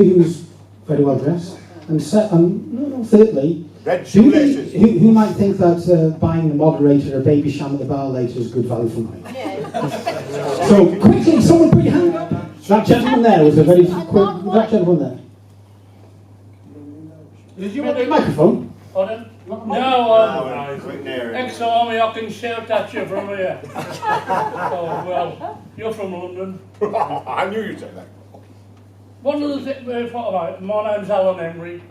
who's very well dressed, and thirdly, who might think that buying a moderator or a baby sham at the bar later is good value for money? Yeah. So quickly, someone put your hand up. That gentleman there was a very quick. That gentleman there. Did you want a microphone? Pardon? No, ex-army, I can shout at you from here. Oh, well, you're from London. I knew you'd say that. One of the things, my name's Alan Emery.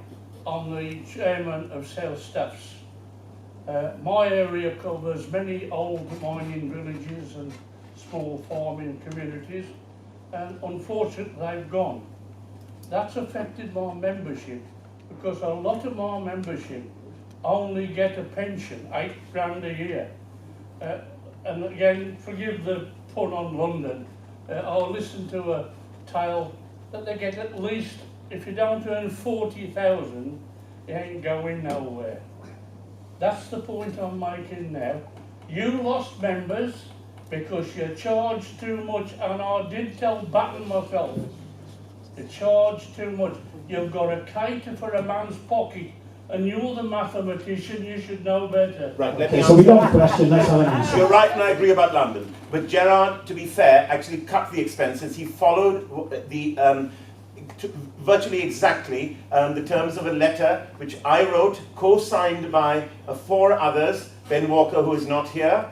I'm the chairman of sales staffs. My area covers many old mining villages and small farming communities, and unfortunately they've gone. That's affected my membership, because a lot of my membership only get a pension, £8 a year. And again, forgive the pun on London, I'll listen to a tale that they get at least, if you don't earn 40,000, you ain't going nowhere. That's the point I'm making now. You lost members because you charged too much, and I did tell Batten myself, you charge too much. You've got to cater for a man's pocket, and you're the mathematician, you should know better. Right, Okay, so we got a question, let's have an answer. You're right, and I agree about London. But Gerard, to be fair, actually cut the expenses. He followed the virtually exactly the terms of a letter which I wrote, co-signed by 4 others, Ben Walker, who is not here,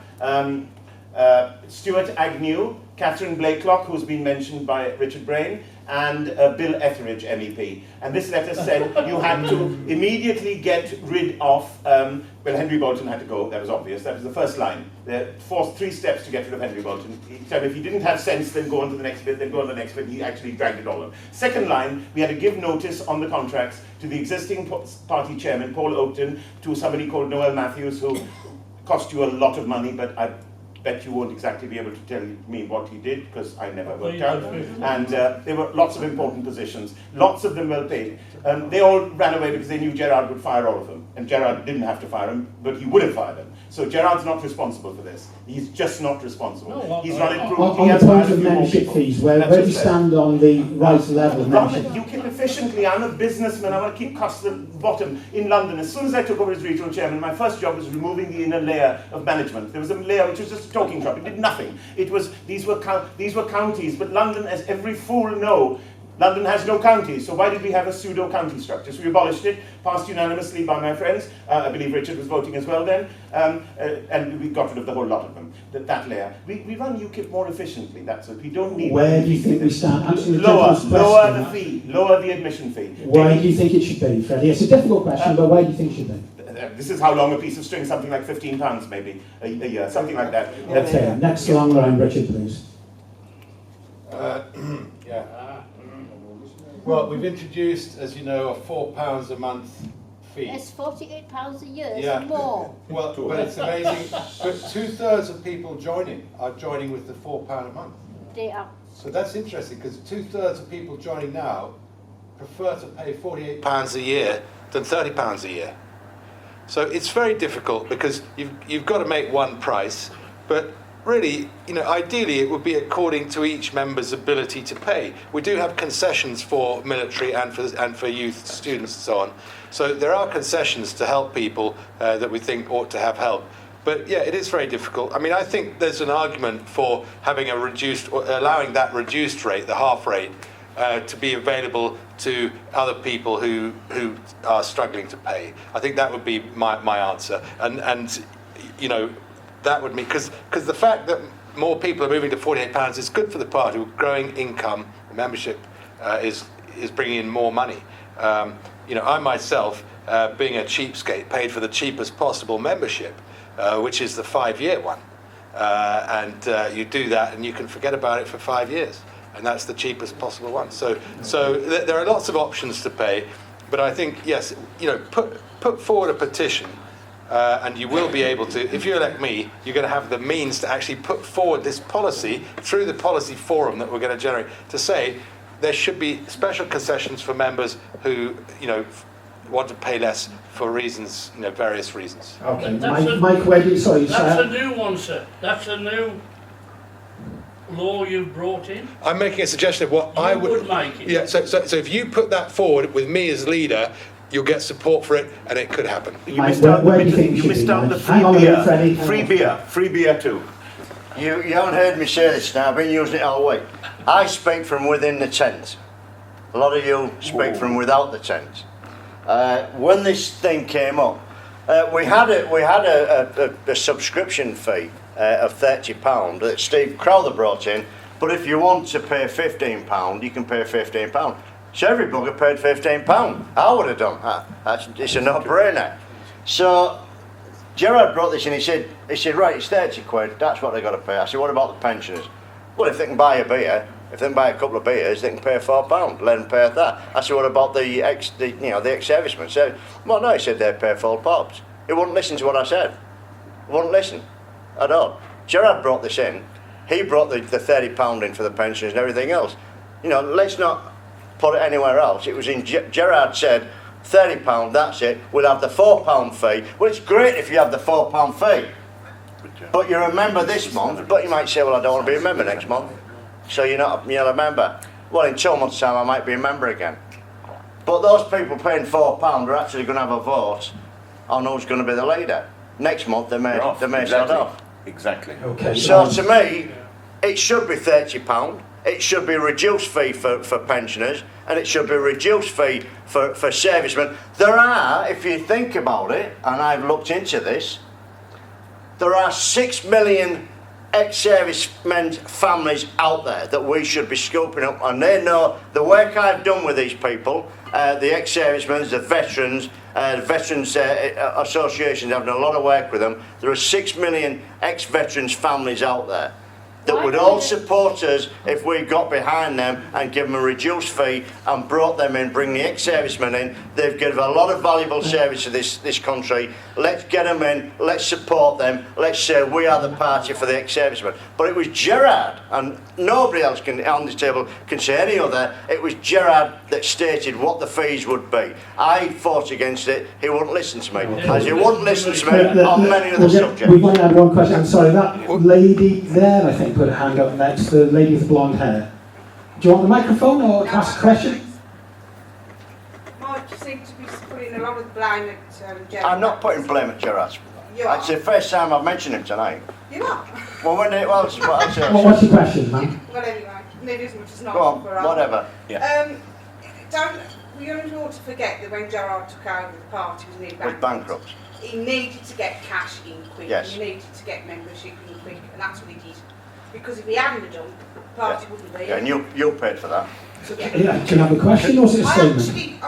Stuart Agnew, Catherine Blakelock, who's been mentioned by Richard Brain, and Bill Etheridge, MEP. And this letter said you had to immediately get rid of, well, Henry Bolton had to go, that was obvious, that was the first line. There are 3 steps to get rid of Henry Bolton. He said if he didn't have sense, then go on to the next bit, then go on to the next bit. He actually dragged it all on. Second line, we had to give notice on the contracts to the existing party chairman, Paul Oakton, to somebody called Noel Matthews, who cost you a lot of money, but I bet you won't exactly be able to tell me what he did, because I never worked out. And there were lots of important positions, lots of them well paid. They all ran away because they knew Gerard would fire all of them. And Gerard didn't have to fire them, but he would have fired them. So Gerard's not responsible for this. He's just not responsible. No, he's not improved. On the point of membership fees, where do you stand on the right level of membership? UKIP efficiently, I'm a businessman, I want to keep costs at the bottom. In London, as soon as I took over as regional chairman, my first job was removing the inner layer of management. There was a layer which was just a talking shop, it did nothing. It was, these were counties, but London, as every fool know, London has no counties, so why did we have a pseudo-county structure? So we abolished it, passed unanimously by my friends. I believe Richard was voting as well then, and we got rid of the whole lot of them, that layer. We run UKIP more efficiently, that's it. We don't need... Where do you think we stand? Lower the fee, lower the admission fee. Why do you think it should be, Freddie? It's a difficult question, but why do you think it should be? This is how long a piece of string, something like £15 maybe a year, something like that. Okay, next long line, Richard, please. Yeah. Well, we've introduced, as you know, a £4 a month fee. It's £48 a year, Yeah. it's more. Well, but it's amazing. But 2/3 of people are joining with the £4 a month. They are. So that's interesting, because 2/3 of people joining now prefer to pay £48 a year than £30 a year. So it's very difficult, because you've got to make one price, but really, ideally it would be according to each member's ability to pay. We do have concessions for military and for youth students and so on. So there are concessions to help people that we think ought to have help. But yeah, it is very difficult. I mean, I think there's an argument for having allowing that reduced rate, the half rate, to be available to other people who are struggling to pay. I think that would be my answer. And that would mean, because the fact that more people are moving to £48 is good for the party. With growing income, membership is bringing in more money. I myself, being a cheapskate, paid for the cheapest possible membership, which is the 5-year one. And you do that and you can forget about it for 5 years. And that's the cheapest possible one. So there are lots of options to pay. But I think, yes, put forward a petition. And you will be able to, if you elect me, you're going to have the means to actually put forward this policy through the policy forum that we're going to generate, to say there should be special concessions for members who, want to pay less for reasons, various reasons. Okay, Mike, where do you, sorry. That's a new one, sir. That's a new... law you've brought in? I'm making a suggestion of what I would make it. Yeah, so if you put that forward with me as leader, you'll get support for it, and it could happen. You missed out the free beer too. You haven't heard me say this now, I've been using it all week. I speak from within the tent. A lot of you speak from without the tent. When this thing came up, we had a subscription fee of £30 that Steve Crowther brought in, but if you want to pay £15, you can pay £15. So every bugger paid £15. I would have done that. It's a no-brainer. So Gerard brought this in, he said, right, it's 30 quid, that's what they've got to pay. I said, what about the pensioners? Well, if they can buy a beer, if they can buy a couple of beers, they can pay £4, let them pay that. I said, what about the ex-servicemen? Said, well, no, he said they'd pay £4. He wouldn't listen to what I said. He wouldn't listen at all. Gerard brought this in, he brought the £30 in for the pensioners and everything else. You know, let's not put it anywhere else. It was in, Gerard said, £30, that's it, we'll have the £4 fee. Well, it's great if you have the £4 fee, but you're a member this month, but you might say, well, I don't want to be a member next month, so you're not a member. Well, in 2 months' time, I might be a member again. But those people paying £4 are actually going to have a vote on who's going to be the leader. Next month, they may start off. Exactly. Okay. So to me, it should be £30. It should be a reduced fee for pensioners, and it should be a reduced fee for servicemen. There are, if you think about it, and I've looked into this, there are 6 million ex-servicemen's families out there that we should be scooping up, and they know the work I've done with these people, the ex-servicemen, the veterans associations, having a lot of work with them. There are 6 million ex-veterans families out there that would all support us if we got behind them and give them a reduced fee and brought them in, bring the ex-servicemen in. They've given a lot of valuable service to this country. Let's get them in, let's support them, let's say we are the party for the ex-servicemen. But it was Gerard, and nobody else on this table can say any other, it was Gerard that stated what the fees would be. I fought against it, he wouldn't listen to me, as he wouldn't listen to me on many other subjects. We've only had one question, I'm sorry, that lady there, I think, put her hand up next, the lady with the blonde hair. Do you want the microphone or ask a question? Mike seems to be putting a lot of blame at Gerard. I'm not putting blame at Gerard. It's the first time I've mentioned him tonight. You're not? Well, when it was, What's your question, ma'am? Well, anyway, maybe as much as not. Go on, whatever. Yeah. We don't ought to forget that when Gerard took over the party, was bankrupt. He needed to get cash in quick. Yes. He needed to get membership in quick, and that's what he did. Because if he hadn't done, the party wouldn't be. Yeah, and you paid for that. Yeah, can I have a question or is it a statement?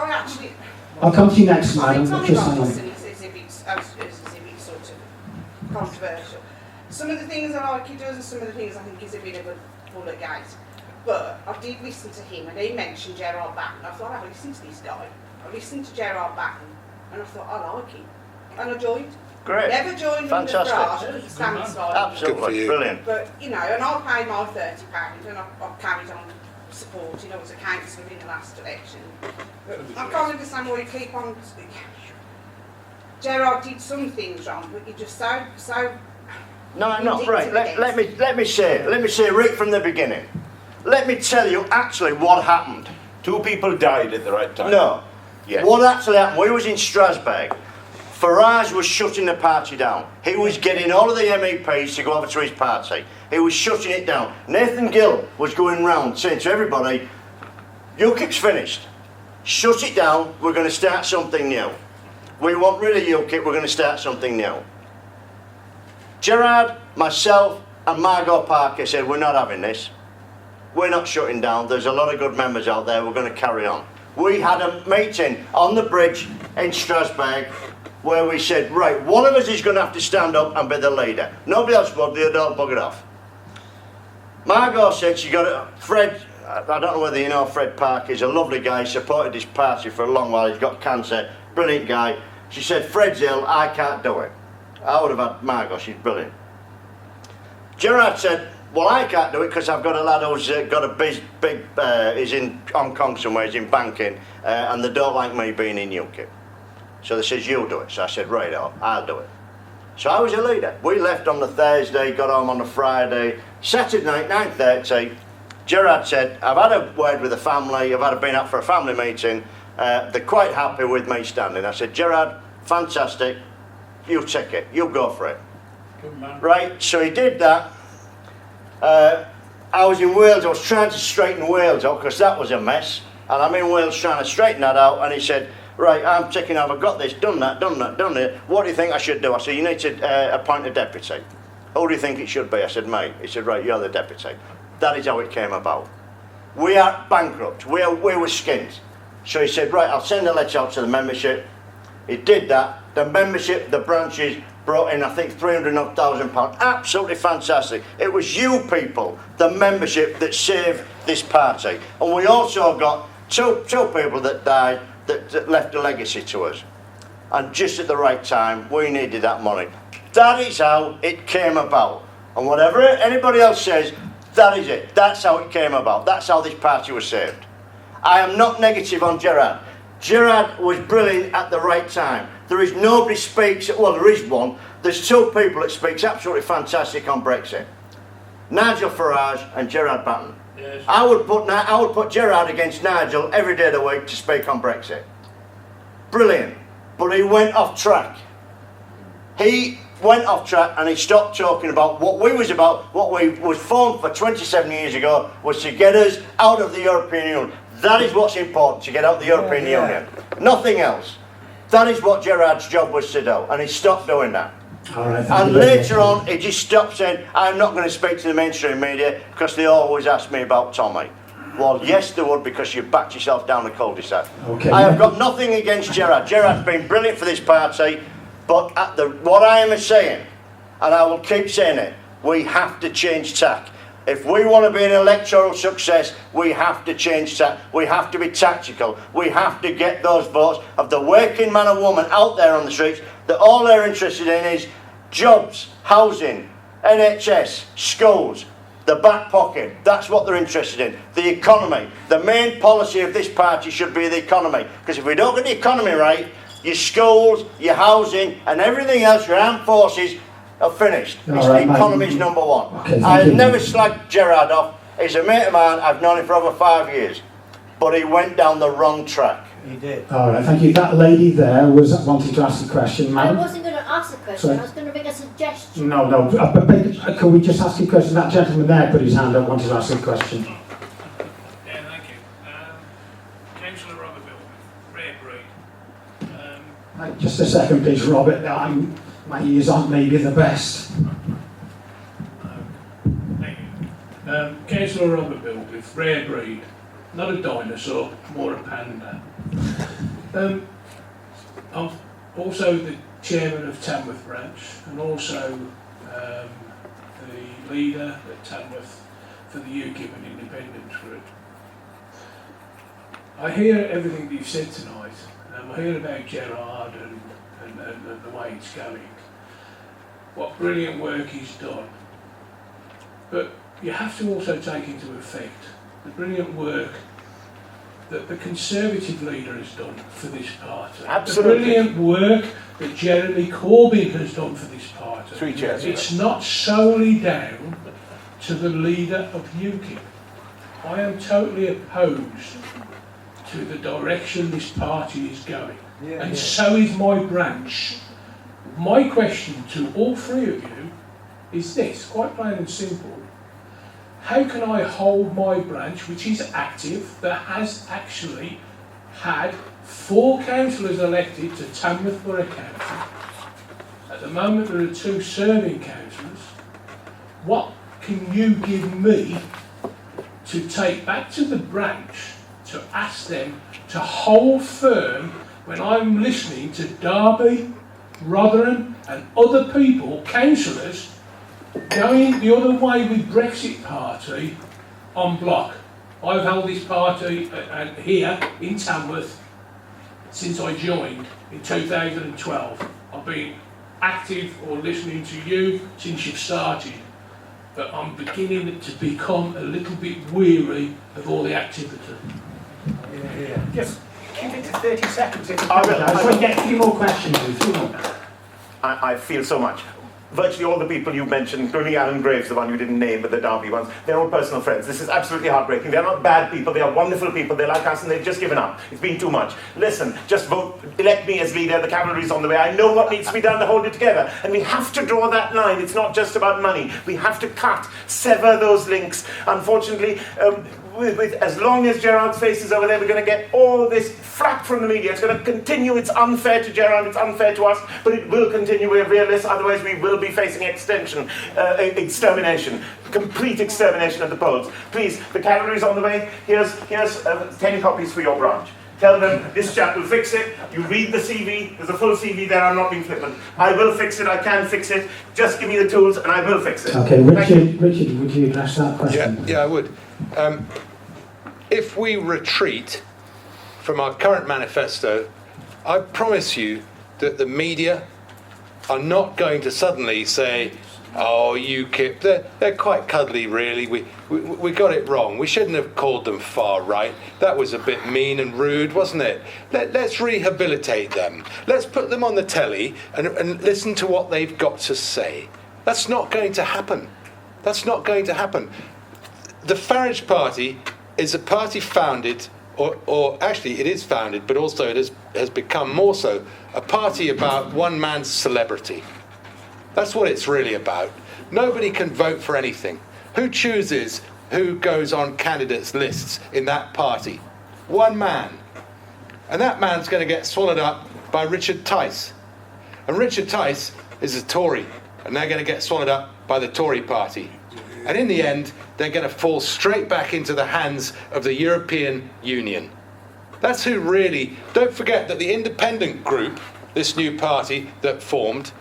I'll come to you next, madam. Just hang on. As if it's sort of controversial. Some of the things I like he does, and some of the things I think he's a bit of a bull at gate. But I did listen to him, and he mentioned Gerard Batten. I thought, I've listened to this guy. I listened to Gerard Batten, and I thought, I like him. And I joined. Great. Never joined Fantastic. under the stands like Absolutely. Brilliant. But, you know, and I paid my £30, and I've carried on supporting. I was a councillor in the last election. But I can't understand why you keep on... Gerard did some things wrong, but you're just so... No, I'm not right. Let me say right from the beginning. Let me tell you actually what happened. 2 people died at the right time. No. Yes. What actually happened, we was in Strasbourg. Farage was shutting the party down. He was getting all of the MEPs to go over to his party. He was shutting it down. Nathan Gill was going round saying to everybody, UKIP's finished. Shut it down, we're going to start something new. We want rid of UKIP, we're going to start something new. Gerard, myself and Margot Parker said, we're not having this. We're not shutting down. There's a lot of good members out there. We're going to carry on. We had a meeting on the bridge in Strasbourg where we said, right, one of us is going to have to stand up and be the leader. Nobody else will. They'll all bug it off. Margot said she got it. Fred, I don't know whether you know Fred Parker. He's a lovely guy. He supported his party for a long while. He's got cancer. Brilliant guy. She said, Fred's ill. I can't do it. I would have had Margot. She's brilliant. Gerard said, well, I can't do it because I've got a lad who's got a big, he's in Hong Kong somewhere, he's in banking, and they don't like me being in UKIP. So they says, you do it. So I said, right, I'll do it. So I was a leader. We left on the Thursday, got home on the Friday, Saturday night, 9:30, Gerard said, I've had a word with the family, I've been out for a family meeting, they're quite happy with me standing. I said, Gerard, fantastic, you take it, you go for it. Good man. Right, so he did that. I was in Wales, I was trying to straighten Wales out because that was a mess. And I'm in Wales trying to straighten that out, and he said, right, I'm checking out, I've got this, done that, what do you think I should do? I said, you need to appoint a deputy. Who do you think it should be? I said, mate. He said, right, you're the deputy. That is how it came about. We are bankrupt, we were skint. So he said, right, I'll send a letter out to the membership. He did that, the membership, the branches, brought in, I think, £300,000. Absolutely fantastic. It was you people, the membership, that saved this party. And we also got two people that died that left a legacy to us. And just at the right time, we needed that money. That is how it came about. And whatever anybody else says, that is it. That's how it came about. That's how this party was saved. I am not negative on Gerard. Gerard was brilliant at the right time. There is nobody speaks, well there is one, there's two people that speaks absolutely fantastic on Brexit. Nigel Farage and Gerard Batten. Yes. I would put Gerard against Nigel every day of the week to speak on Brexit. Brilliant. But he went off track. He went off track and he stopped talking about what we was about, what we was formed for 27 years ago, was to get us out of the European Union. That is what's important, to get out of the European Union. Nothing else. That is what Gerard's job was to do, and he stopped doing that. All right, And later on, he just stopped saying, I'm not going to speak to the mainstream media because they always ask me about Tommy. Well, yes, they would, because you backed yourself down the cul-de-sac. Okay. I have got nothing against Gerard. Gerard's been brilliant for this party, but what I am saying, and I will keep saying it, we have to change tack. If we want to be an electoral success, we have to change tack. We have to be tactical. We have to get those votes of the working man and woman out there on the streets that all they're interested in is jobs, housing, NHS, schools, the back pocket. That's what they're interested in. The economy. The main policy of this party should be the economy. Because if we don't get the economy right, your schools, your housing and everything else, your armed forces, are finished. The economy is number one. Okay, I've never slagged Gerard off. He's a mate of mine. I've known him for over 5 years. But he went down the wrong track. He did. All right, thank you. That lady there was wanting to ask a question, I madam. wasn't going to ask a question, Sorry. I was going to make a suggestion. No. Can we just ask you a question? That gentleman there put his hand up, wanted to ask a question. Yeah, thank you. Councillor Robert Bill, Rare Breed. Just a second, please, Robert. My ears aren't maybe the best. Thank you. Councillor Robert Bilbiff, Rare Breed. Not a dinosaur, more a panda. I'm also the chairman of Tamworth Branch and also the leader at Tamworth for the UKIP and Independence Group. I hear everything that you've said tonight. I hear about Gerard and the way it's going. What brilliant work he's done. But you have to also take into effect the brilliant work that the Conservative leader has done for this party. Absolutely. The brilliant work that Jeremy Corbyn has done for this party. 3 chairs. It's not solely down to the leader of UKIP. I am totally opposed to the direction this party is going. And so is my branch. My question to all three of you is this, quite plain and simple. How can I hold my branch, which is active, that has actually had 4 councillors elected to Tamworth Borough Council? At the moment there are 2 serving councillors. What can you give me to take back to the branch to ask them to hold firm when I'm listening to Derby, Rotherham and other people, councillors, going the other way with Brexit party on block? I've held this party here in Tamworth since I joined in 2012. I've been active or listening to you since you've started, but I'm beginning to become a little bit weary of all the activity. Just keep it to 30 seconds. I will. I just want to get a few more questions. I feel so much. virtually all the people you mentioned, including Alan Graves, the one you didn't name, but the Derby ones, they're all personal friends. This is absolutely heartbreaking. They're not bad people, they are wonderful people, they're like us, and they've just given up. It's been too much. Listen, just vote, elect me as leader, the cavalry's on the way. I know what needs to be done to hold it together, and we have to draw that line. It's not just about money. We have to sever those links. Unfortunately, as long as Gerard's face is over there, we're going to get all this flack from the media. It's going to continue. It's unfair to Gerard, it's unfair to us, but it will continue. We're realists, otherwise we will be facing extermination, complete extermination at the polls. Please, the cavalry's on the way. Here's 10 copies for your branch. Tell them this chap will fix it. You read the CV. There's a full CV there. I'm not being flippant. I will fix it. I can fix it. Just give me the tools and I will fix it. Okay, Richard, would you address that question? Yeah, I would. If we retreat from our current manifesto, I promise you that the media are not going to suddenly say, oh, UKIP, they're quite cuddly, really. We got it wrong. We shouldn't have called them far right. That was a bit mean and rude, wasn't it? Let's rehabilitate them. Let's put them on the telly and listen to what they've got to say. That's not going to happen. That's not going to happen. The Farage Party is a party founded, or actually it is founded, but also it has become more so, a party about one man's celebrity. That's what it's really about. Nobody can vote for anything. Who chooses who goes on candidates' lists in that party? One man. And that man's going to get swallowed up by Richard Tice. And Richard Tice is a Tory, and they're going to get swallowed up by the Tory party. And in the end, they're going to fall straight back into the hands of the European Union. That's who really... Don't forget that the independent group, this new party that formed,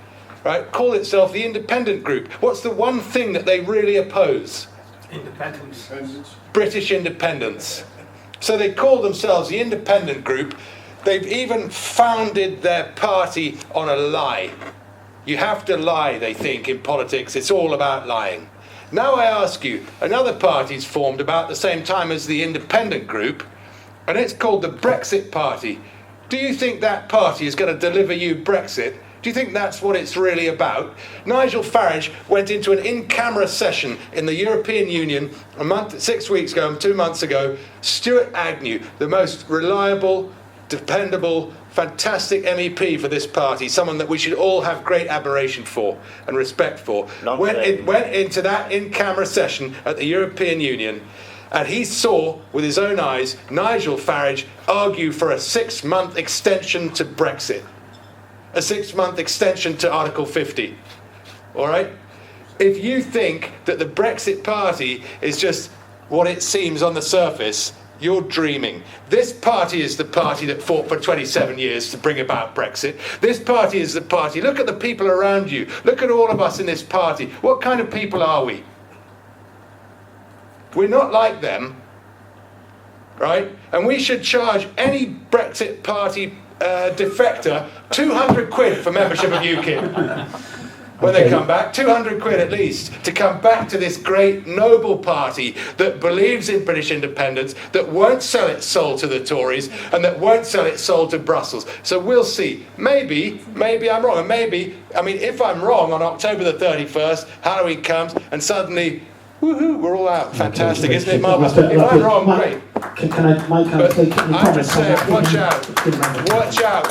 right, call itself the independent group. What's the one thing that they really oppose? Independence. British independence. So they call themselves the independent group. They've even founded their party on a lie. You have to lie, they think, in politics. It's all about lying. Now I ask you, another party's formed about the same time as the independent group, and it's called the Brexit Party. Do you think that party is going to deliver you Brexit? Do you think that's what it's really about? Nigel Farage went into an in-camera session in the European Union 6 weeks ago, 2 months ago. Stuart Agnew, the most reliable, dependable, fantastic MEP for this party, someone that we should all have great admiration for and respect for, went into that in-camera session at the European Union, and he saw with his own eyes Nigel Farage argue for a 6-month extension to Brexit. A 6-month extension to Article 50. All right? If you think that the Brexit Party is just what it seems on the surface, you're dreaming. This party is the party that fought for 27 years to bring about Brexit. This party is the party. Look at the people around you. Look at all of us in this party. What kind of people are we? We're not like them, right? And we should charge any Brexit Party defector 200 quid for membership of UKIP. When they come back, 200 quid at least, to come back to this great noble party that believes in British independence, that won't sell its soul to the Tories, and that won't sell its soul to Brussels. So we'll see. Maybe I'm wrong. And if I'm wrong on October the 31st, Halloween comes, and suddenly, woohoo, we're all out. Fantastic, isn't it, marvellous? If I'm wrong, great. I'm just saying,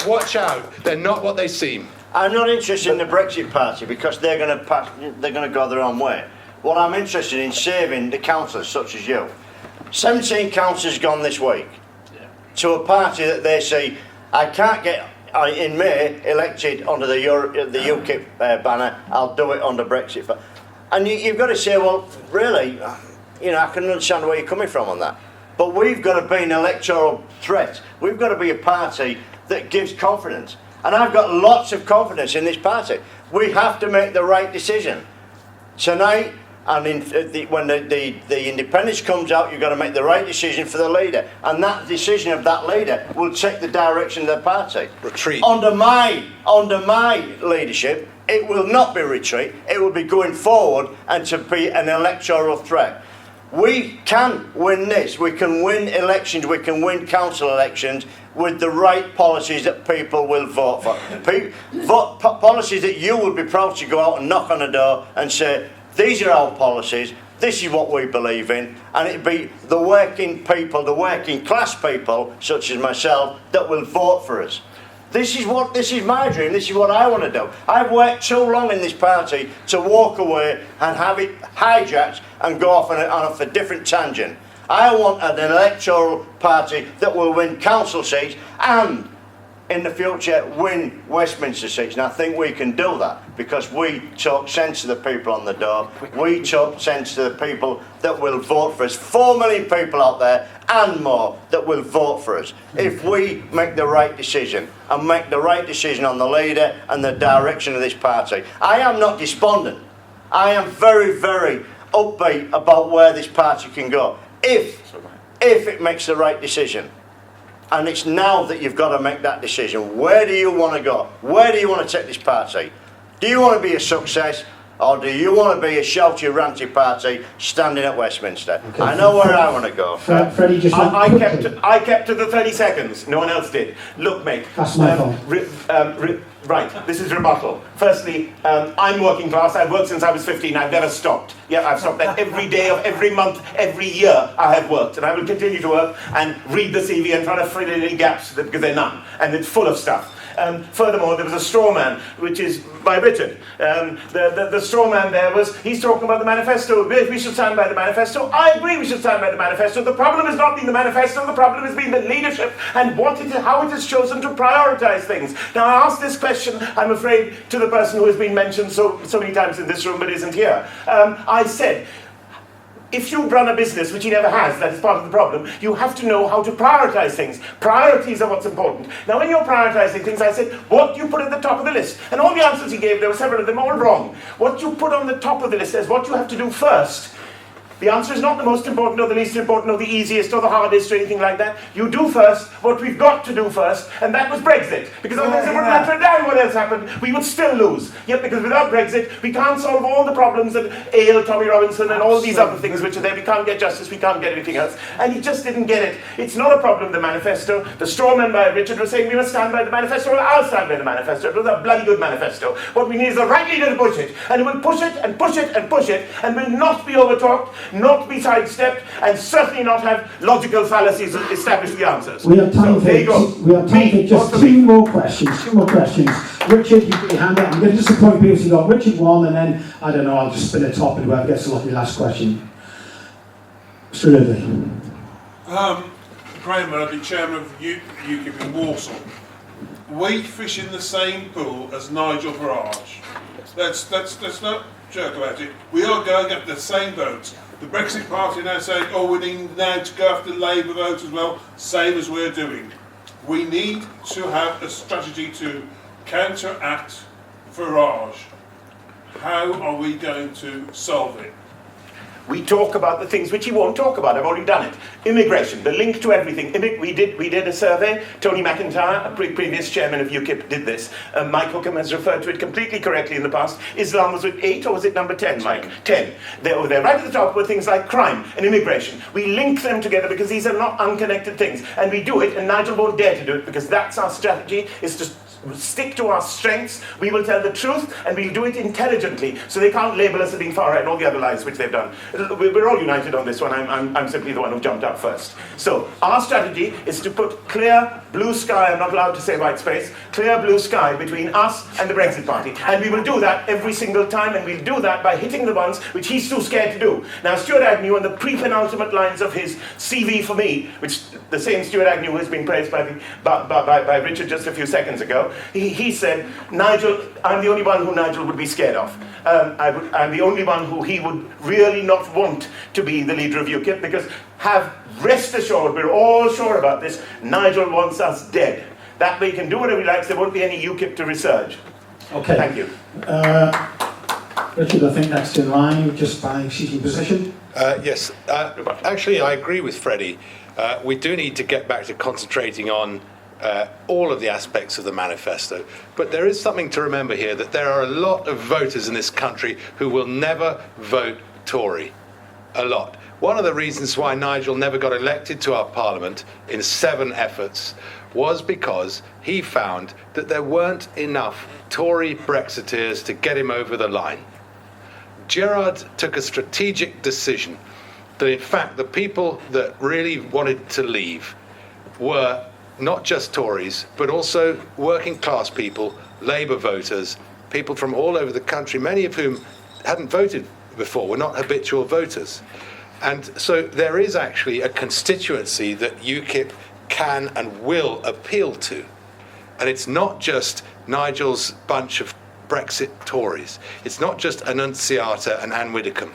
watch out. They're not what they seem. I'm not interested in the Brexit Party because they're going to go their own way. What I'm interested in saving the councillors such as you. 17 councillors gone this week to a party that they say, I can't get in May elected under the UKIP banner, I'll do it under Brexit. And you've got to say, well, really, I can understand where you're coming from on that. But we've got to be an electoral threat. We've got to be a party that gives confidence. And I've got lots of confidence in this party. We have to make the right decision. Tonight, and when the independence comes out, you've got to make the right decision for the leader. And that decision of that leader will take the direction of the party. Retreat. Under my leadership, it will not be retreat. It will be going forward and to be an electoral threat. We can win this. We can win elections. We can win council elections with the right policies that people will vote for. Policies that you would be proud to go out and knock on a door and say, these are our policies, this is what we believe in, and it'd be the working people, the working class people, such as myself, that will vote for us. This is my dream, this is what I want to do. I've worked so long in this party to walk away and have it hijacked and go off on a different tangent. I want an electoral party that will win council seats and, in the future, win Westminster seats. And I think we can do that because we talk sense to the people on the door. We talk sense to the people that will vote for us. 4 million people out there and more that will vote for us. If we make the right decision and make the right decision on the leader and the direction of this party. I am not despondent. I am very, very upbeat about where this party can go. If it makes the right decision. And it's now that you've got to make that decision. Where do you want to go? Where do you want to take this party? Do you want to be a success, or do you want to be a shouty, ranty party standing at Westminster? Okay. I know where I want to go. Freddie, just I kept to the 30 seconds. No one else did. Look, mate. That's my fault. Right, this is rebuttal. Firstly, I'm working class. I've worked since I was 15. I've never stopped. Yeah, I've stopped that every day of every month, every year I have worked. And I will continue to work and read the CV and try to fill in any gaps because they're none. And it's full of stuff. Furthermore, there was a straw man, which is by Richard. The straw man there he's talking about the manifesto. We should stand by the manifesto. I agree we should stand by the manifesto. The problem has not been the manifesto, the problem has been the leadership and how it has chosen to prioritise things. Now, I asked this question, I'm afraid, to the person who has been mentioned so many times in this room but isn't here. I said, if you run a business, which he never has, that is part of the problem, you have to know how to prioritise things. Priorities are what's important. Now, when you're prioritising things, I said, what do you put at the top of the list? And all the answers he gave, there were several of them, all wrong. What you put on the top of the list is what you have to do first. The answer is not the most important or the least important or the easiest or the hardest or anything like that. You do first what we've got to do first, and that was Brexit. Because otherwise it wouldn't matter a damn what else happened, we would still lose. Yet because without Brexit, we can't solve all the problems that ail Tommy Robinson and all these other things which are there. We can't get justice, we can't get anything else. And he just didn't get it. It's not a problem, the manifesto. The strawman by Richard was saying we must stand by the manifesto. Well, I'll stand by the manifesto. It was a bloody good manifesto. What we need is the right leader to push it. And it will push it and push it and push it and will not be overtalked, not be sidestepped, and certainly not have logical fallacies establish the answers. We have time for just two more questions. Richard, you put your hand up. I'm going to disappoint people. You've got Richard 1, and then, I don't know, I'll just spin a top and whoever gets the lucky last question. Mr. Ridley. Graham Murphy, chairman of UKIP in Warsaw. We fish in the same pool as Nigel Farage. Let's not joke about it. We are going after the same votes. The Brexit Party now saying, we need now to go after Labour votes as well, same as we're doing. We need to have a strategy to counteract Farage. How are we going to solve it? We talk about the things which he won't talk about. I've already done it. Immigration, the link to everything. We did a survey. Tony McIntyre, a previous chairman of UKIP, did this. Mike Hookham has referred to it completely correctly in the past. Islam was at 8, or was it number 10, Mike? 10. They're right at the top were things like crime and immigration. We link them together because these are not unconnected things. And we do it, and Nigel won't dare to do it because that's our strategy, is to stick to our strengths. We will tell the truth and we'll do it intelligently so they can't label us as being far right and all the other lies which they've done. We're all united on this one. I'm simply the one who jumped up first. So our strategy is to put clear blue sky, I'm not allowed to say white space, clear blue sky between us and the Brexit Party. And we will do that every single time, and we'll do that by hitting the ones which he's too scared to do. Now, Stuart Agnew, on the pre-penultimate lines of his CV for me, which the same Stuart Agnew has been praised by Richard just a few seconds ago, he said, Nigel, I'm the only one who Nigel would be scared of. I'm the only one who he would really not want to be the leader of UKIP, because rest assured, we're all sure about this, Nigel wants us dead. That way he can do whatever he likes, there won't be any UKIP to resurge. Okay. Thank you. Richard, I think next in line, just by seating position. Yes, actually I agree with Freddie. We do need to get back to concentrating on all of the aspects of the manifesto. But there is something to remember here, that there are a lot of voters in this country who will never vote Tory. A lot. one of the reasons why Nigel never got elected to our parliament in 7 efforts was because he found that there weren't enough Tory Brexiteers to get him over the line. Gerard took a strategic decision that in fact the people that really wanted to leave were not just Tories, but also working class people, Labour voters, people from all over the country, many of whom hadn't voted before, were not habitual voters. And so there is actually a constituency that UKIP can and will appeal to. And it's not just Nigel's bunch of Brexit Tories. It's not just Annunziata and Anne Widdecombe,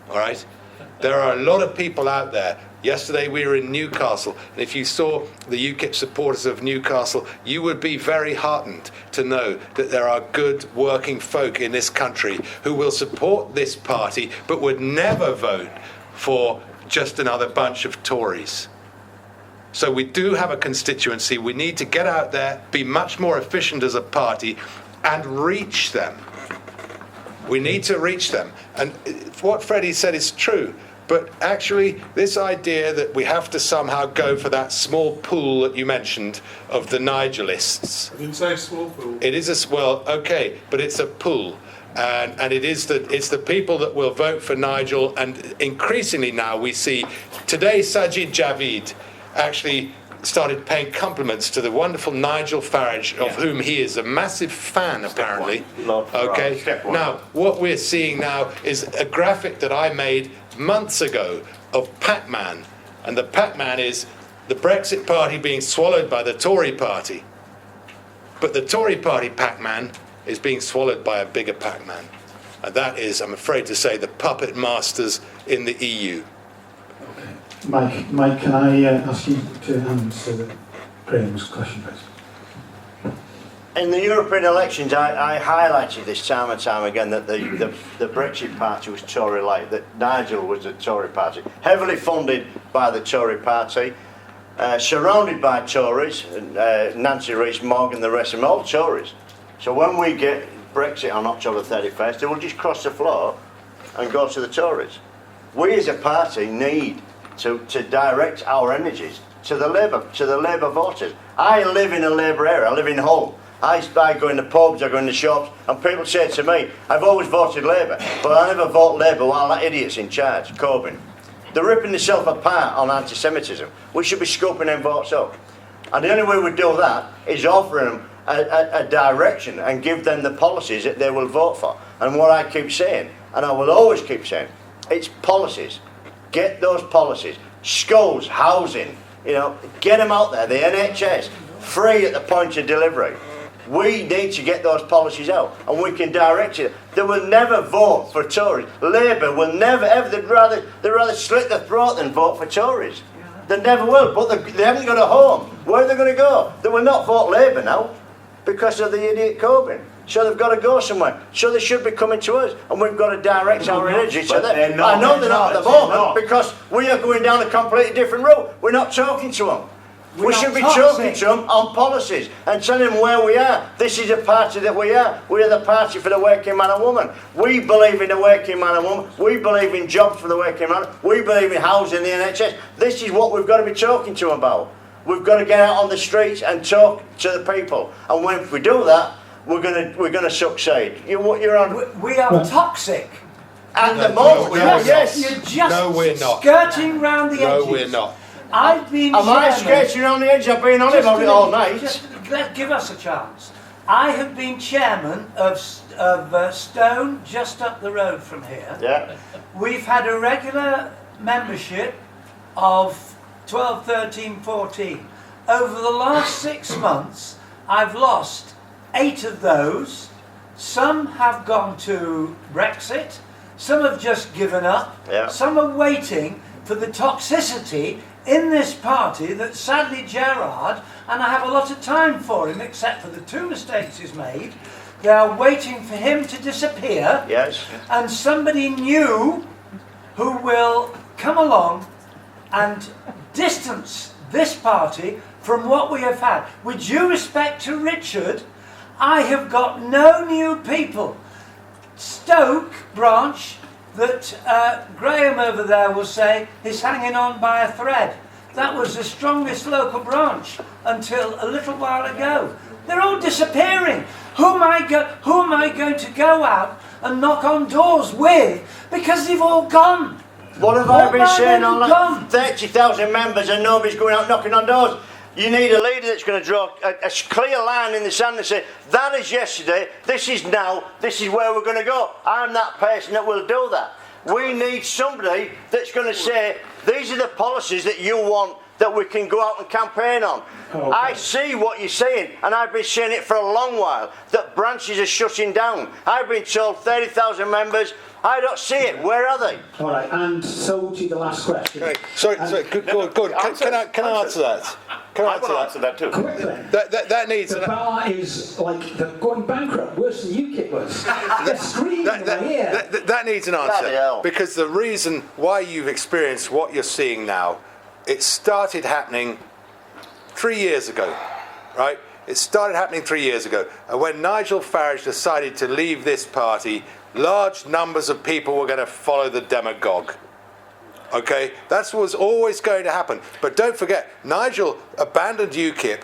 all right? There are a lot of people out there. Yesterday we were in Newcastle, and if you saw the UKIP supporters of Newcastle, you would be very heartened to know that there are good working folk in this country who will support this party, but would never vote for just another bunch of Tories. So we do have a constituency. We need to get out there, be much more efficient as a party, and reach them. We need to reach them. And what Freddie said is true. But actually, this idea that we have to somehow go for that small pool that you mentioned of the Nigelists. I didn't say small pool. It is well, okay, but it's a pool. And it's the people that will vote for Nigel. And increasingly now we see, today Sajid Javid actually started paying compliments to the wonderful Nigel Farage, of whom he is a massive fan, apparently. Okay. Now, what we're seeing now is a graphic that I made months ago of Pac-Man, and the Pac-Man is the Brexit party being swallowed by the Tory party, but the Tory party Pac-Man is being swallowed by a bigger Pac-Man, and that is, I'm afraid to say, the puppet masters in the EU. Mike, can I ask you to answer Graham's question, please? In the European elections, I highlighted this time and time again that the Brexit party was Tory-like, that Nigel was a Tory party, heavily funded by the Tory party, surrounded by Tories, Nancy Rees, Morgan, the rest of them, all Tories. So when we get Brexit on October 31st, they will just cross the floor and go to the Tories. We as a party need to direct our energies to the Labour voters. I live in a Labour area, I live in Hull. I go in the pubs, I go in the shops, and people say to me, I've always voted Labour, but I never vote Labour while that idiot's in charge, Corbyn. They're ripping themselves apart on anti-Semitism. We should be scooping them votes up. And the only way we do that is offer them a direction and give them the policies that they will vote for. And what I keep saying, and I will always keep saying, it's policies. Get those policies. Schools, housing, get them out there. The NHS, free at the point of delivery. We need to get those policies out, and we can direct it. They will never vote for Tories. Labour will never ever. They'd rather slit their throat than vote for Tories. They never will. But they haven't got a home. Where are they going to go? They will not vote Labour now because of the idiot Corbyn. So they've got to go somewhere. So they should be coming to us, and we've got to direct our energy to them. I know they're not at the moment because we are going down a completely different route. We're not talking to them. We should be talking to them on policies and telling them where we are. This is a party that we are. We are the party for the working man and woman. We believe in the working man and woman. We believe in jobs for the working man. We believe in housing, the NHS. This is what we've got to be talking to them about. We've got to get out on the streets and talk to the people. And when we do that, we're going to succeed. You're on. We are toxic. At the moment, yes. You're just No, we're not. skirting round the edges. No, we're not. I've been Am I sketching on the edge? I've been on about it all night. Just give us a chance. I have been chairman of Stone, just up the road from here. Yeah. We've had a regular membership of 12, 13, 14. Over the last 6 months, I've lost 8 of those. Some have gone to Brexit. Some have just given up. Yeah. Some are waiting for the toxicity in this party that sadly Gerard, and I have a lot of time for him except for the 2 mistakes he's made, they are waiting for him to disappear. Yes. And somebody new who will come along and distance this party from what we have had. With due respect to Richard, I have got no new people. Stoke branch that Graham over there will say is hanging on by a thread. That was the strongest local branch until a little while ago. They're all disappearing. Who am I going to go out and knock on doors with? Because they've all gone. What have I been saying all that? 30,000 members and nobody's going out knocking on doors. You need a leader that's going to draw a clear line in the sand and say, that is yesterday, this is now, this is where we're going to go. I'm that person that will do that. We need somebody that's going to say, these are the policies that you want that we can go out and campaign on. Okay. I see what you're saying, and I've been saying it for a long while, that branches are shutting down. I've been told 30,000 members. I don't see it. Where are they? All right, and so to the last question. Okay. Sorry, good. Can I answer that? Can I answer that too? Quickly. That needs... The bar is like they're going bankrupt, worse than UKIP was. They're screaming here. That needs an answer. Because the reason why you've experienced what you're seeing now, it started happening 3 years ago, right? It started happening 3 years ago. And when Nigel Farage decided to leave this party, large numbers of people were going to follow the demagogue. Okay? That's what was always going to happen. But don't forget, Nigel abandoned UKIP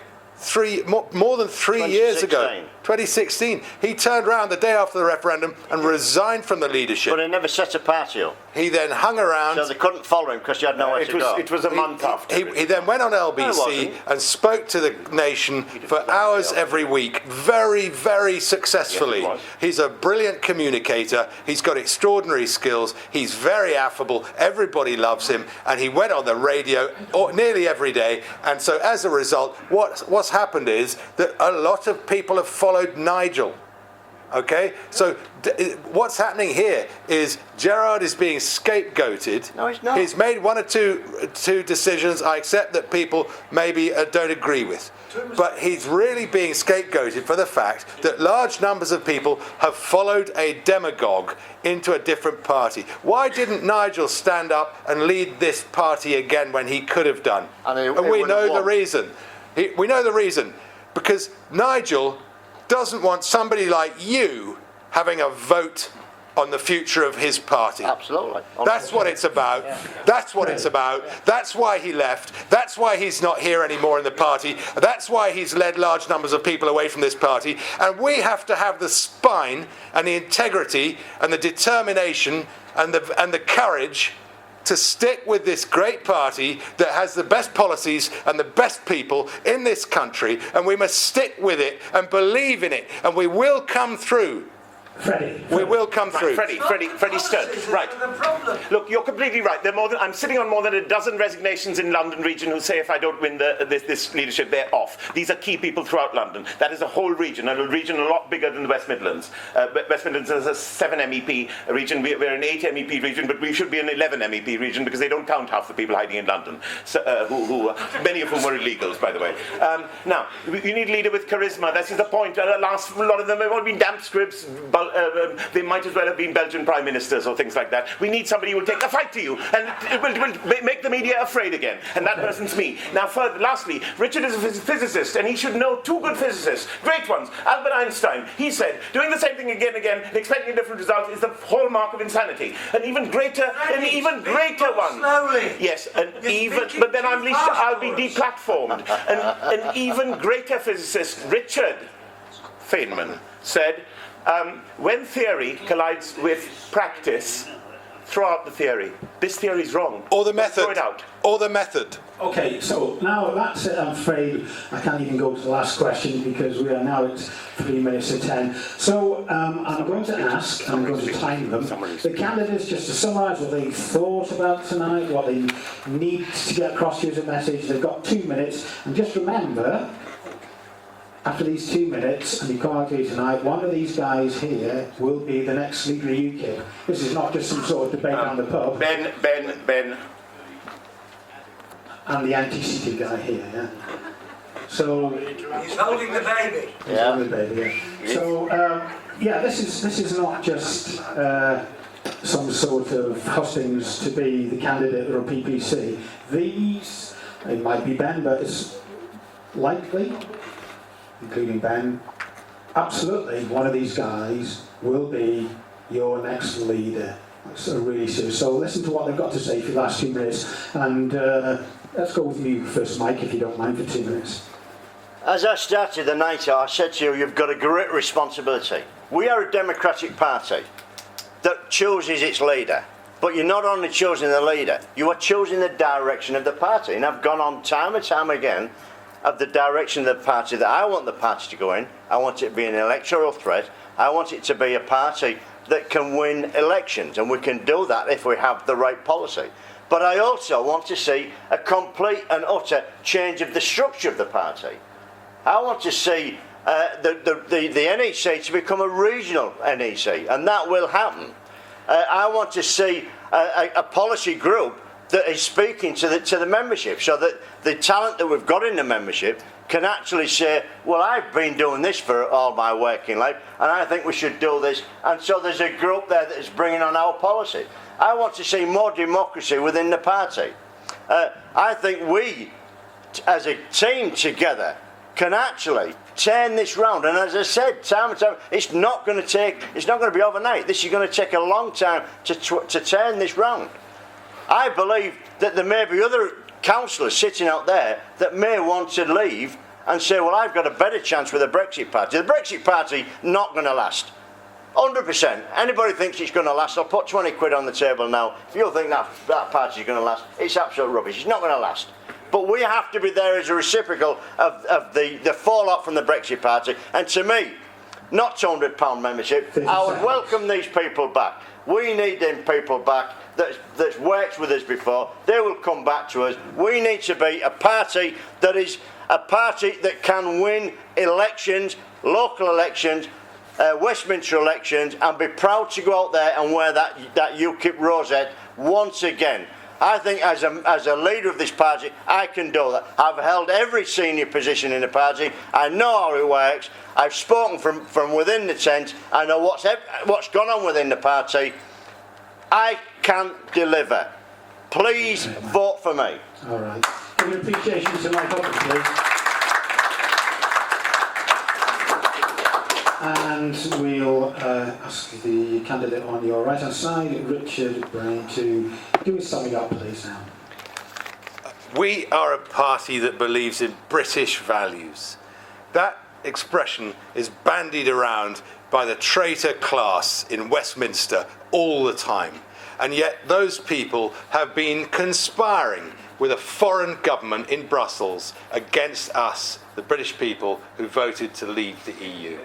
more than 3 years ago. 2016. He turned around the day after the referendum and resigned from the leadership. But he never set a party up. He then hung around. So they couldn't follow him because he had nowhere to go. It was a month after. He then went on LBC and spoke to the nation for hours every week, very, very successfully. Yes, he's a brilliant communicator. He's got extraordinary skills. He's very affable. Everybody loves him. And he went on the radio nearly every day. And so as a result, what's happened is that a lot of people have followed Nigel. Okay, so what's happening here is Gerard is being scapegoated. No, he's not. He's made one or two decisions I accept that people maybe don't agree with. But he's really being scapegoated for the fact that large numbers of people have followed a demagogue into a different party. Why didn't Nigel stand up and lead this party again when he could have done? And we know the reason. We know the reason. Because Nigel doesn't want somebody like you having a vote on the future of his party. Absolutely. That's what it's about. That's what it's about. That's why he left. That's why he's not here anymore in the party. That's why he's led large numbers of people away from this party. And we have to have the spine and the integrity and the determination and the courage to stick with this great party that has the best policies and the best people in this country, and we must stick with it and believe in it, and we will come through. Freddie. We will come through. Freddie Stern. Right. Look, you're completely right. I'm sitting on more than a dozen resignations in London region who say if I don't win this leadership, they're off. These are key people throughout London. That is a whole region, and a region a lot bigger than the West Midlands. West Midlands is a 7 MEP region. We're an 8 MEP region, but we should be an 11 MEP region because they don't count half the people hiding in London, who many of whom were illegals, by the way. Now, you need a leader with charisma. This is the point. A lot of them have all been damp scripts. They might as well have been Belgian prime ministers or things like that. We need somebody who will take a fight to you and it will make the media afraid again. And that person's me. Now, lastly, Richard is a physicist, and he should know two good physicists, great ones. Albert Einstein, he said, doing the same thing again and again and expecting a different result is the hallmark of insanity. An even greater one. Slowly. Yes, but then I'll be deplatformed. An even greater physicist, Richard Feynman, said, when theory collides with practice, throw out the theory. This theory is wrong. Or the method. Throw it out. Or the method. Okay, so now that's it. I'm afraid I can't even go to the last question because we are now at 3 minutes to 10. So I'm going to ask, I'm going to time them, the candidates just to summarise what they thought about tonight, what they need to get across to you as a message. They've got 2 minutes, and just remember, after these 2 minutes, and you come out here tonight, one of these guys here will be the next leader of UKIP. This is not just some sort of debate on the pub. Ben. And the anti-city guy here, yeah. So he's holding the baby. He's holding the baby, yeah. So this is not just some sort of hustings to be the candidate or a PPC. It might be Ben, but it's likely, including Ben, absolutely one of these guys will be your next leader. That's really serious. So listen to what they've got to say for the last 2 minutes, and let's go with you first, Mike, if you don't mind, for 2 minutes. As I started the night out, I said to you, you've got a great responsibility. We are a democratic party that chooses its leader. But you're not only choosing the leader, you are choosing the direction of the party. And I've gone on time and time again of the direction of the party that I want the party to go in. I want it to be an electoral threat. I want it to be a party that can win elections. And we can do that if we have the right policy. But I also want to see a complete and utter change of the structure of the party. I want to see the NEC to become a regional NEC, and that will happen. I want to see a policy group that is speaking to the membership, so that the talent that we've got in the membership can actually say, well, I've been doing this for all my working life, and I think we should do this. And so there's a group there that is bringing on our policy. I want to see more democracy within the party. I think we, as a team together, can actually turn this round. And as I said, time and time, it's not going to be overnight. This is going to take a long time to turn this round. I believe that there may be other councillors sitting out there that may want to leave and say, well, I've got a better chance with the Brexit party. The Brexit party, not going to last. 100%. Anybody thinks it's going to last, I'll put 20 quid on the table now. If you think that party is going to last, it's absolute rubbish. It's not going to last. But we have to be there as a reciprocal of the fallout from the Brexit party. And to me, not £200 membership, I would welcome these people back. We need them people back that's worked with us before. They will come back to us. We need to be a party that is a party that can win elections, local elections, Westminster elections, and be proud to go out there and wear that UKIP rosette once again. I think as a leader of this party, I can do that. I've held every senior position in the party. I know how it works. I've spoken from within the tent. I know what's gone on within the party. I can deliver. Please vote for me. All right. Give an appreciation to Mike Hopkins, please. And we'll ask the candidate on your right-hand side, Richard Brain, to do his summing up, please, now. We are a party that believes in British values. That expression is bandied around by the traitor class in Westminster all the time. And yet those people have been conspiring with a foreign government in Brussels against us, the British people, who voted to leave the EU.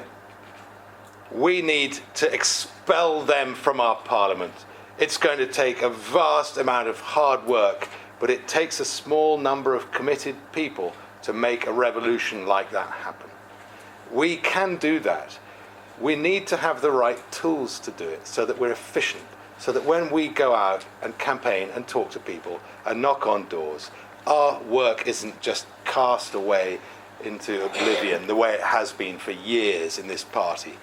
We need to expel them from our parliament. It's going to take a vast amount of hard work, but it takes a small number of committed people to make a revolution like that happen. We can do that. We need to have the right tools to do it so that we're efficient, so that when we go out and campaign and talk to people and knock on doors, our work isn't just cast away into oblivion the way it has been for years in this party.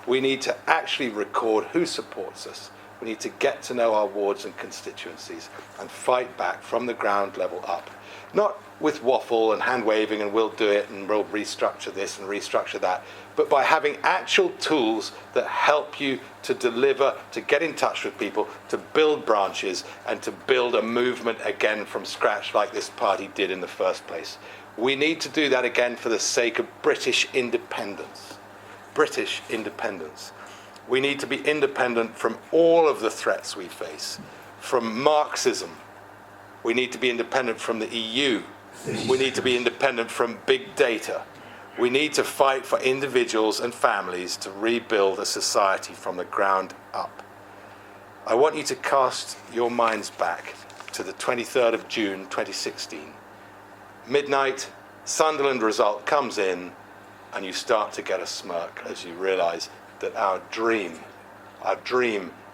We need to actually record who supports us. We need to get to know our wards and constituencies and fight back from the ground level up. Not with waffle and hand waving and we'll do it and we'll restructure this and restructure that, but by having actual tools that help you to deliver, to get in touch with people, to build branches and to build a movement again from scratch like this party did in the first place. We need to do that again for the sake of British independence. British independence. We need to be independent from all of the threats we face, from Marxism. We need to be independent from the EU. We need to be independent from big data. We need to fight for individuals and families to rebuild a society from the ground up. I want you to cast your minds back to the 23rd of June 2016. Midnight, Sunderland result comes in, and you start to get a smirk as you realise that our dream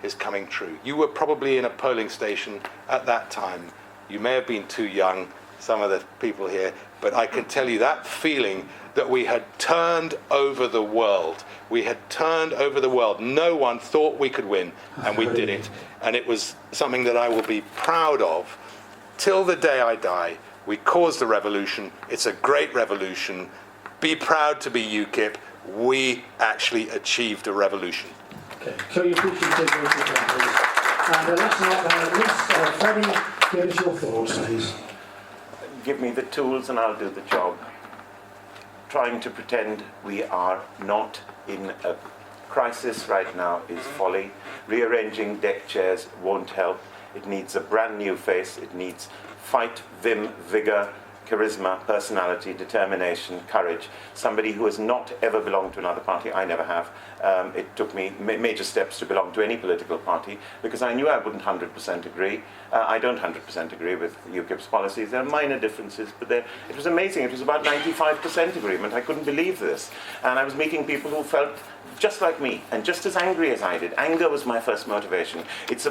is coming true. You were probably in a polling station at that time. You may have been too young, some of the people here, but I can tell you that feeling that we had turned over the world. We had turned over the world. No one thought we could win, and we did it. And it was something that I will be proud of till the day I die. We caused a revolution. It's a great revolution. Be proud to be UKIP. We actually achieved a revolution. Okay, so you appreciate it. And last but not least, Freddie, give us your thoughts, please. Give me the tools and I'll do the job. Trying to pretend we are not in a crisis right now is folly. Rearranging deck chairs won't help. It needs a brand new face. It needs fight, vim, vigour, charisma, personality, determination, courage. Somebody who has not ever belonged to another party. I never have. It took me major steps to belong to any political party because I knew I wouldn't 100% agree. I don't 100% agree with UKIP's policies. There are minor differences, but it was amazing. It was about 95% agreement. I couldn't believe this. And I was meeting people who felt just like me and just as angry as I did. Anger was my first motivation. It's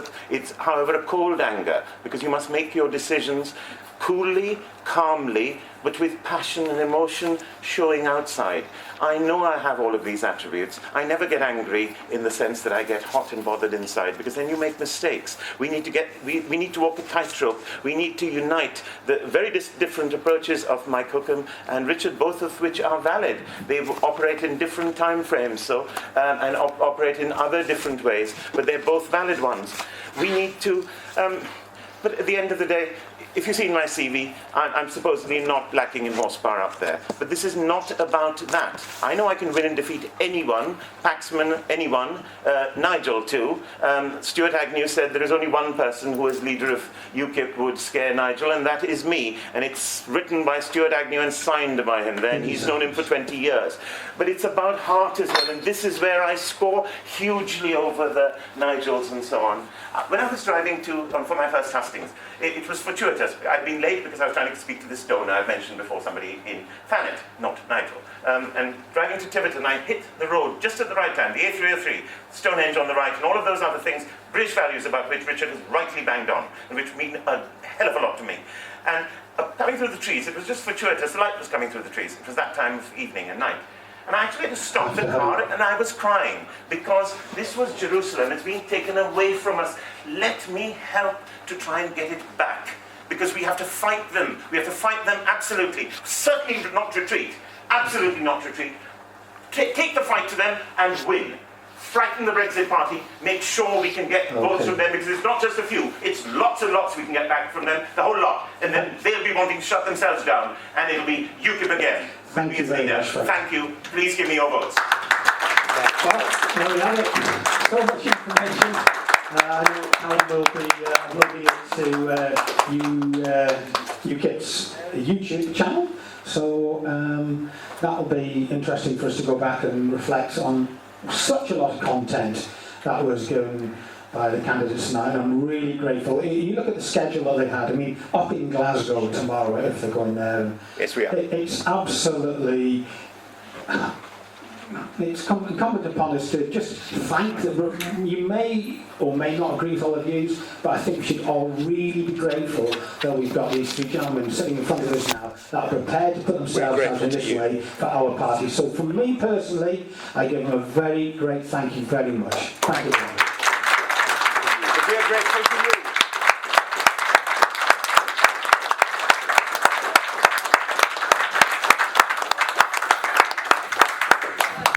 however, a cold anger, because you must make your decisions coolly, calmly, but with passion and emotion showing outside. I know I have all of these attributes. I never get angry in the sense that I get hot and bothered inside, because then you make mistakes. We need to walk a tightrope. We need to unite the very different approaches of Mike Hookham and Richard, both of which are valid. They operate in different time frames, and operate in other different ways, but they're both valid ones. We need to, but at the end of the day, if you see in my CV, I'm supposedly not lacking in horsepower up there. But this is not about that. I know I can win and defeat anyone, Paxman, anyone, Nigel too. Stuart Agnew said there is only one person who as leader of UKIP would scare Nigel, and that is me. And it's written by Stuart Agnew and signed by him there, and he's known him for 20 years. But it's about heart as well, and this is where I score hugely over the Nigels and so on. When I was driving for my first Hustings, it was fortuitous. I'd been late because I was trying to speak to this donor I've mentioned before, somebody in Thanet, not Nigel. And driving to Tiverton, I hit the road just at the right time, the A303, Stonehenge on the right, and all of those other things, British values about which Richard has rightly banged on, and which mean a hell of a lot to me. And coming through the trees, it was just fortuitous. The light was coming through the trees. It was that time of evening and night. And I actually had to stop the car, and I was crying, because this was Jerusalem. It's being taken away from us. Let me help to try and get it back, because we have to fight them. We have to fight them absolutely. Certainly not retreat. Absolutely not retreat. Take the fight to them and win. Frighten the Brexit party. Make sure we can get votes from them, because it's not just a few. It's lots and lots we can get back from them, the whole lot. And then they'll be wanting to shut themselves down, and it'll be UKIP again. Thank you very much. Thank you. Please give me your votes. Well, there we have it. So much information. Alan will be into UKIP's YouTube channel. So that'll be interesting for us to go back and reflect on such a lot of content that was given by the candidates tonight. I'm really grateful. You look at the schedule that they had. I mean, up in Glasgow tomorrow, if they're going there. Yes, we are. It's absolutely. It's incumbent upon us to just thank them. You may or may not agree with all the views, but I think we should all really be grateful that we've got these three gentlemen sitting in front of us now that are prepared to put themselves out in this way for our party. So for me personally, I give them a very great thank you very much. Thank you very much. We are grateful to you.